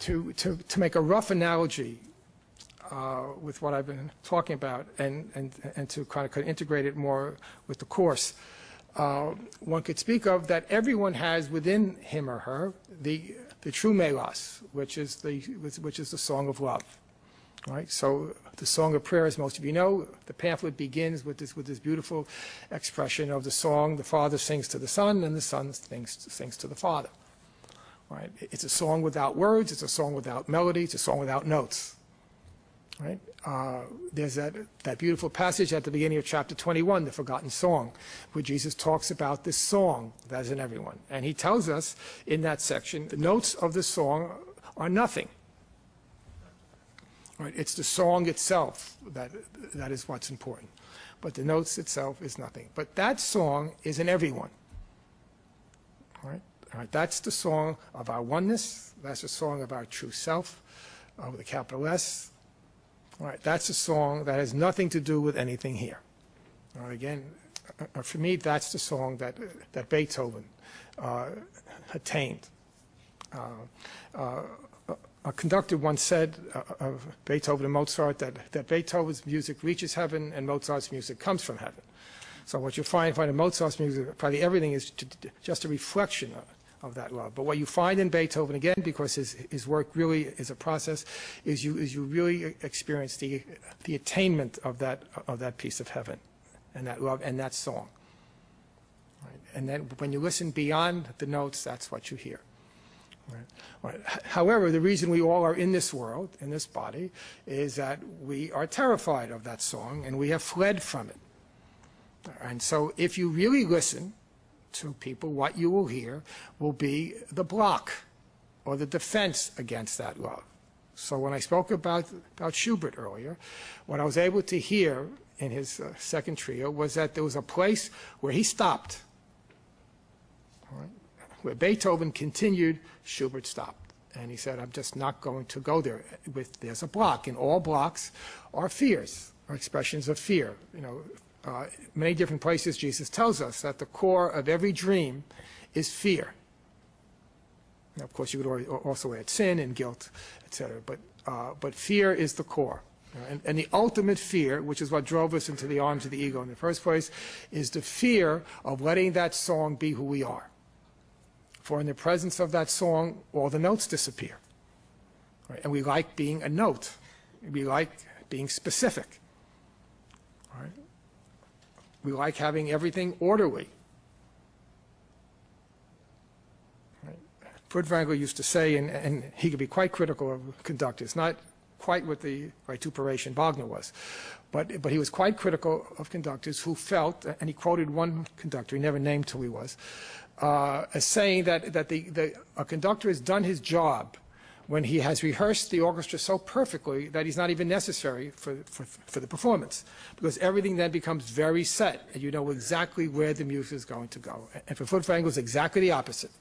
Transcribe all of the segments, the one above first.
to make a rough analogy with what I've been talking about and to kind of integrate it more with the course, one could speak of that everyone has within him or her the true melos, which is the song of love. Right? So the Song of Prayer, as most of you know, the pamphlet begins with this beautiful expression of the song. The Father sings to the Son, and the Son sings to the Father. Right? It's a song without words. It's a song without melody. It's a song without notes. Right? There's that beautiful passage at the beginning of chapter 21, the Forgotten Song, where Jesus talks about this song that is in everyone. And he tells us in that section, the notes of the song are nothing. Right? It's the song itself that is what's important. But the notes itself is nothing. But that song is in everyone. Right? All right? That's the song of our oneness. That's the song of our true self, with a capital S. All right? That's a song that has nothing to do with anything here. All right? Again, for me, that's the song that Beethoven attained. A conductor once said of Beethoven and Mozart that Beethoven's music reaches heaven and Mozart's music comes from heaven. So what you find in Mozart's music, probably everything is just a reflection of that love. But what you find in Beethoven, again, because his work really is a process, is you really experience the attainment of that piece of heaven and that love and that song. Right? And then when you listen beyond the notes, that's what you hear. Right. Right. However, the reason we all are in this world, in this body, is that we are terrified of that song and we have fled from it. And so if you really listen to people, what you will hear will be the block or the defense against that love. So when I spoke about Schubert earlier, what I was able to hear in his second trio was that there was a place where he stopped. Right? Where Beethoven continued, Schubert stopped. And he said, I'm just not going to go there. There's a block, and all blocks are fears, or expressions of fear. You know, many different places Jesus tells us that the core of every dream is fear. Now, of course, you could also add sin and guilt, etc. But fear is the core. And the ultimate fear, which is what drove us into the arms of the ego in the first place, is the fear of letting that song be who we are. For in the presence of that song, all the notes disappear. Right? And we like being a note. We like being specific. Right? We like having everything orderly. Right? Furtwängler used to say, and he could be quite critical of conductors, not quite what the vituperation Wagner was, but he was quite critical of conductors who felt, and he quoted one conductor, he never named who he was, as saying that a conductor has done his job when he has rehearsed the orchestra so perfectly that he's not even necessary for the performance, because everything then becomes very set, and you know exactly where the music is going to go. And for Furtwängler, it's exactly the opposite.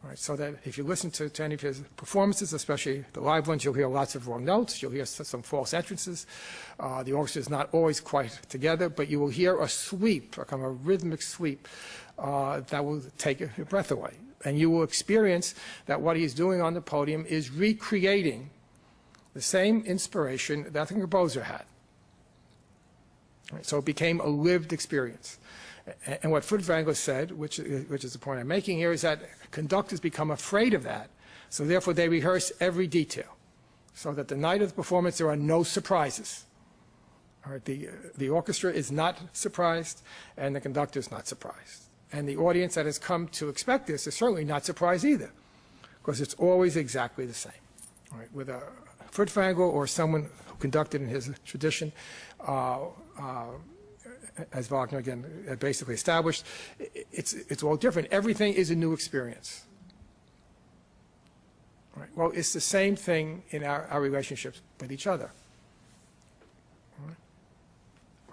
All right, so that if you listen to any of his performances, especially the live ones, you'll hear lots of wrong notes, you'll hear some false entrances. The orchestra is not always quite together, but you will hear a sweep, a kind of a rhythmic sweep that will take your breath away. And you will experience that what he's doing on the podium is recreating the same inspiration that the composer had. Right, so it became a lived experience. And what Furtwängler said, which is the point I'm making here, is that conductors become afraid of that, so therefore they rehearse every detail, so that the night of the performance there are no surprises. All right, the orchestra is not surprised, and the conductor is not surprised. And the audience that has come to expect this is certainly not surprised either, because it's always exactly the same. All right, with a Furtwängler or someone who conducted in his tradition, as Wagner again basically established, it's all different. Everything is a new experience. Right? Well, it's the same thing in our relationships with each other. Right?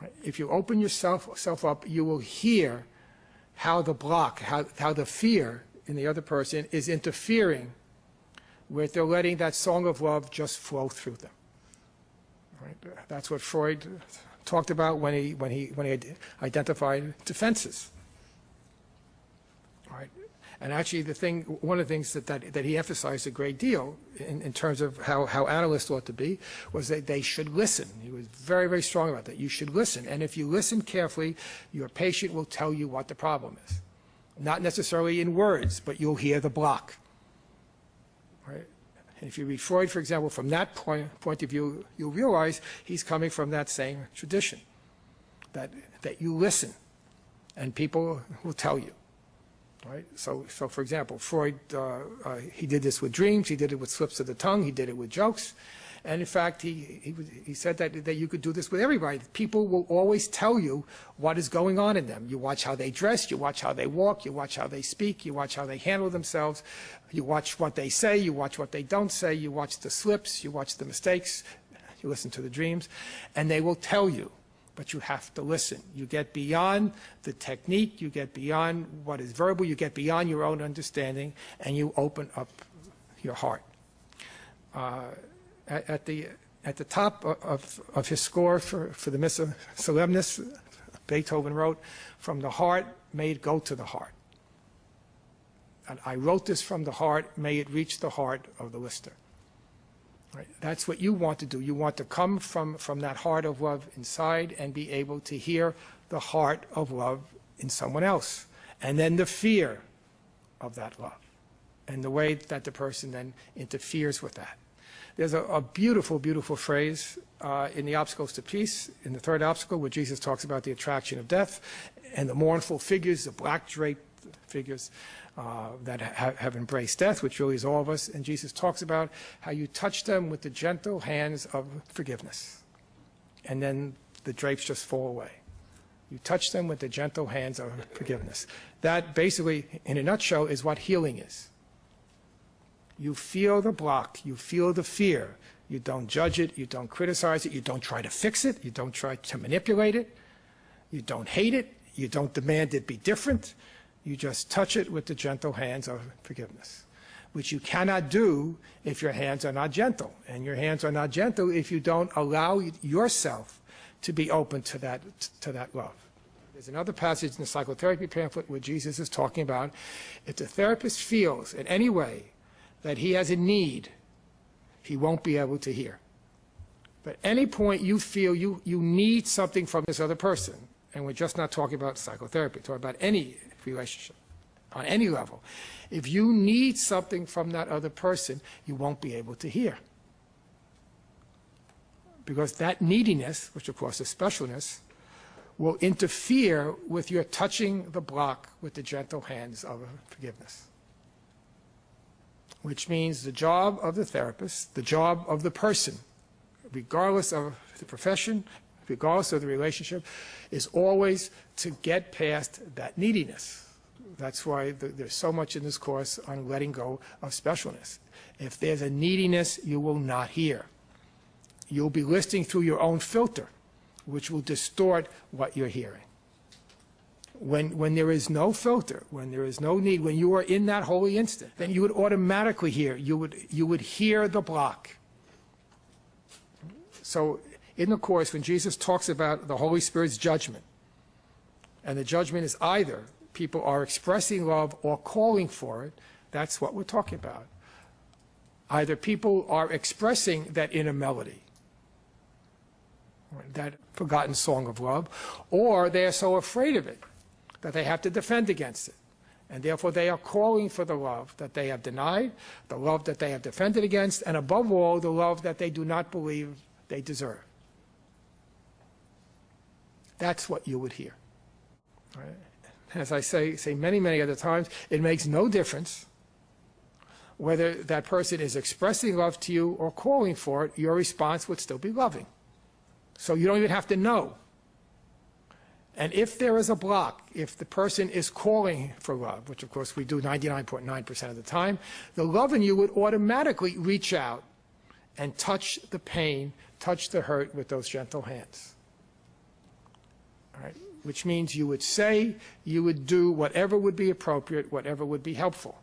Right? If you open yourself up, you will hear how the block, how the fear in the other person is interfering with their letting that song of love just flow through them. Right? That's what Freud talked about when he identified defenses. Right? And actually, one of the things that he emphasized a great deal in terms of how analysts ought to be was that they should listen. He was very, very strong about that. You should listen. And if you listen carefully, your patient will tell you what the problem is. Not necessarily in words, but you'll hear the block. Right? And if you read Freud, for example, from that point of view, you'll realize he's coming from that same tradition, that you listen, and people will tell you. Right? So for example, Freud, he did this with dreams, he did it with slips of the tongue, he did it with jokes. And in fact, he said that you could do this with everybody. People will always tell you what is going on in them. You watch how they dress, you watch how they walk, you watch how they speak, you watch how they handle themselves, you watch what they say, you watch what they don't say, you watch the slips, you watch the mistakes, you listen to the dreams, and they will tell you. But you have to listen. You get beyond the technique, you get beyond what is verbal, you get beyond your own understanding, and you open up your heart. At the top of his score for the Missa Solemnis, Beethoven wrote, "From the heart, may it go to the heart. And I wrote this from the heart, may it reach the heart of the listener." Right? That's what you want to do. You want to come from that heart of love inside and be able to hear the heart of love in someone else. And then the fear of that love and the way that the person then interferes with that. There's a beautiful, beautiful phrase in the Obstacles to Peace, in the third obstacle, where Jesus talks about the attraction of death and the mournful figures, the black-draped figures that have embraced death, which really is all of us. And Jesus talks about how you touch them with the gentle hands of forgiveness. And then the drapes just fall away. You touch them with the gentle hands of forgiveness. That basically, in a nutshell, is what healing is. You feel the block, you feel the fear. You don't judge it, you don't criticize it, you don't try to fix it, you don't try to manipulate it, you don't hate it, you don't demand it be different. You just touch it with the gentle hands of forgiveness, which you cannot do if your hands are not gentle. And your hands are not gentle if you don't allow yourself to be open to that love. There's another passage in the psychotherapy pamphlet where Jesus is talking about if the therapist feels in any way that he has a need, he won't be able to hear. But at any point you feel you need something from this other person, and we're just not talking about psychotherapy, we're talking about any relationship, on any level. If you need something from that other person, you won't be able to hear. Because that neediness, which of course is specialness, will interfere with your touching the block with the gentle hands of forgiveness. Which means the job of the therapist, the job of the person, regardless of the profession, regardless of the relationship, is always to get past that neediness. That's why there's so much in this course on letting go of specialness. If there's a neediness, you will not hear. You'll be listening through your own filter, which will distort what you're hearing. When there is no filter, when there is no need, when you are in that holy instant, then you would automatically hear. You would hear the block. So in the course, when Jesus talks about the Holy Spirit's judgment, and the judgment is either people are expressing love or calling for it, that's what we're talking about. Either people are expressing that inner melody, that forgotten song of love, or they are so afraid of it that they have to defend against it. And therefore they are calling for the love that they have denied, the love that they have defended against, and above all, the love that they do not believe they deserve. That's what you would hear. Right? As I say many, many other times, it makes no difference whether that person is expressing love to you or calling for it, your response would still be loving. So you don't even have to know. And if there is a block, if the person is calling for love, which of course we do 99.9% of the time, the love in you would automatically reach out and touch the pain, touch the hurt with those gentle hands. All right? Which means you would say, you would do whatever would be appropriate, whatever would be helpful.